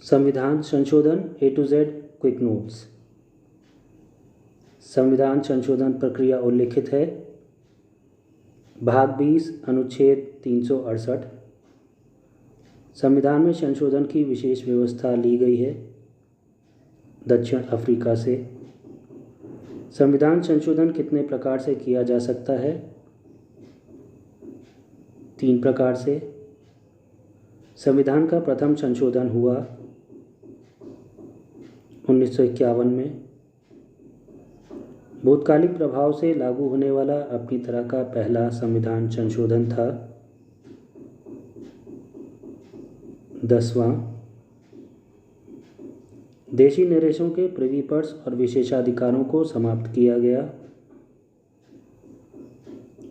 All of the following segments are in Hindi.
संविधान संशोधन A to Z quick notes. संविधान संशोधन प्रक्रिया उल्लिखित है। भाग 20 अनुच्छेद 368। संविधान में संशोधन की विशेष व्यवस्था ली गई है दक्षिण अफ्रीका से। संविधान संशोधन कितने प्रकार से किया जा सकता है? 3 प्रकार से। संविधान का प्रथम संशोधन हुआ 1951 में। भूतकालिक प्रभाव से लागू होने वाला अपनी तरह का पहला संविधान संशोधन था। 10वां देशी नरेशों के प्रिवी पर्स और विशेषाधिकारों को समाप्त किया गया।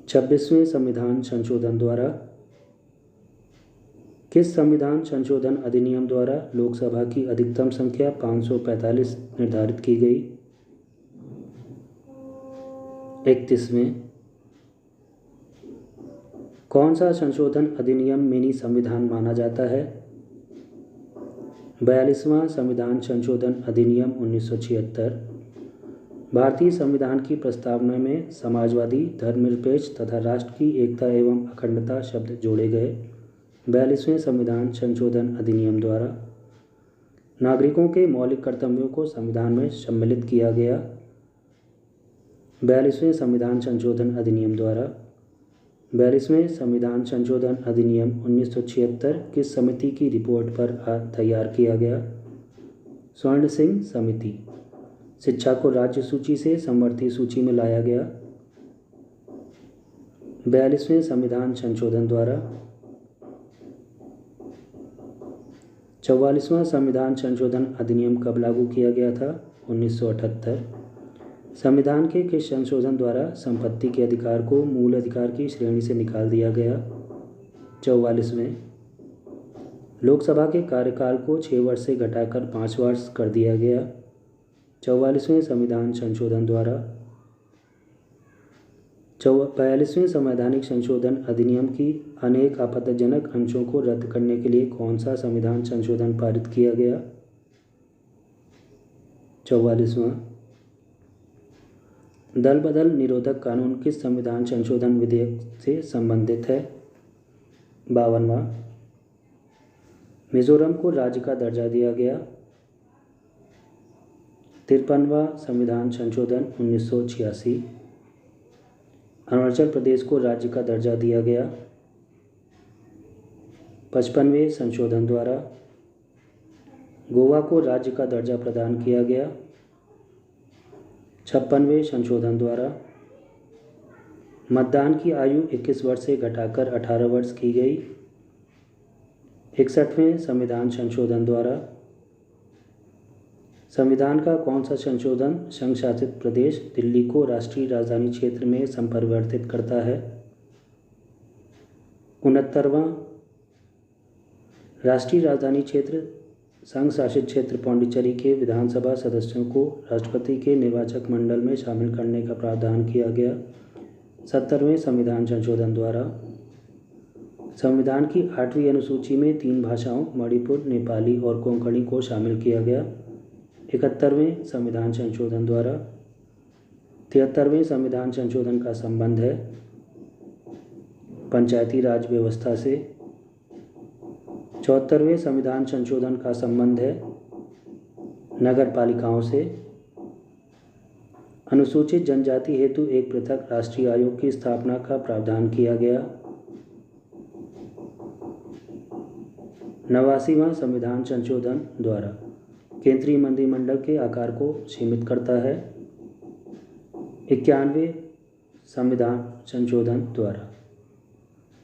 26वें संविधान संशोधन द्वारा किस संविधान संशोधन अधिनियम द्वारा लोकसभा की अधिकतम संख्या 545 निर्धारित की गई? 31वें कौन सा संशोधन अधिनियम मिनी संविधान माना जाता है? 42वां संविधान संशोधन अधिनियम 1976। भारतीय संविधान की प्रस्तावना में समाजवादी, धर्मनिरपेक्ष तथा राष्ट्र की एकता एवं अखंडता शब्द जोड़े गए। 42वें संविधान संशोधन अधिनियम द्वारा नागरिकों के मौलिक कर्तव्यों को संविधान में सम्मिलित किया गया। 42वें संविधान संशोधन अधिनियम द्वारा 42वें संविधान संशोधन अधिनियम 1976 किस समिति की रिपोर्ट पर तैयार किया गया? स्वर्ण सिंह समिति। शिक्षा को राज्य सूची से समवर्ती सूची में लाया गया। 42वें संविधान संशोधन द्वारा 44वां संविधान संशोधन अधिनियम कब लागू किया गया था? 1978। संविधान के किस संशोधन द्वारा संपत्ति के अधिकार को मूल अधिकार की श्रेणी से निकाल दिया गया? 44वें। लोकसभा के कार्यकाल को 6 वर्ष से घटाकर 5 वर्ष कर दिया गया। 44वें संविधान संशोधन द्वारा 42वें संवैधानिक संशोधन अधिनियम की अनेक आपत्तिजनक अंशों को रद्द करने के लिए कौन सा संविधान संशोधन पारित किया गया? 44वां दल बदल निरोधक कानून किस संविधान संशोधन विधेयक से संबंधित है? 52वां मिजोरम को राज्य का दर्जा दिया गया। 53वां संविधान संशोधन 1986। अरुणाचल प्रदेश को राज्य का दर्जा दिया गया। 55वें संशोधन द्वारा गोवा को राज्य का दर्जा प्रदान किया गया। 56वें संशोधन द्वारा मतदान की आयु 21 वर्ष से घटाकर 18 वर्ष की गई। 61वें संविधान संशोधन द्वारा संविधान का कौन सा संशोधन संघ शासित प्रदेश दिल्ली को राष्ट्रीय राजधानी क्षेत्र में संपरिवर्तित करता है? 69वां राष्ट्रीय राजधानी क्षेत्र संघ शासित क्षेत्र पांडिचेरी के विधानसभा सदस्यों को राष्ट्रपति के निर्वाचक मंडल में शामिल करने का प्रावधान किया गया। 70वें संविधान संशोधन द्वारा संविधान की 8वीं अनुसूची में 3 भाषाओं मणिपुर, नेपाली और कोंकणी को शामिल किया गया। 71वें संविधान संशोधन द्वारा 73वें संविधान संशोधन का संबंध है पंचायती राज व्यवस्था से। 74वें संविधान संशोधन का संबंध है नगर पालिकाओं से। अनुसूचित जनजाति हेतु एक पृथक राष्ट्रीय आयोग की स्थापना का प्रावधान किया गया। 89वां संविधान संशोधन द्वारा केंद्रीय मंत्रिमंडल के आकार को सीमित करता है। 91वें संविधान संशोधन द्वारा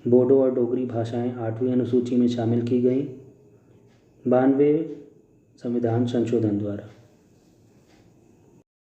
बोडो और डोगरी भाषाएं 8वीं अनुसूची में शामिल की गईं। 92वें संविधान संशोधन द्वारा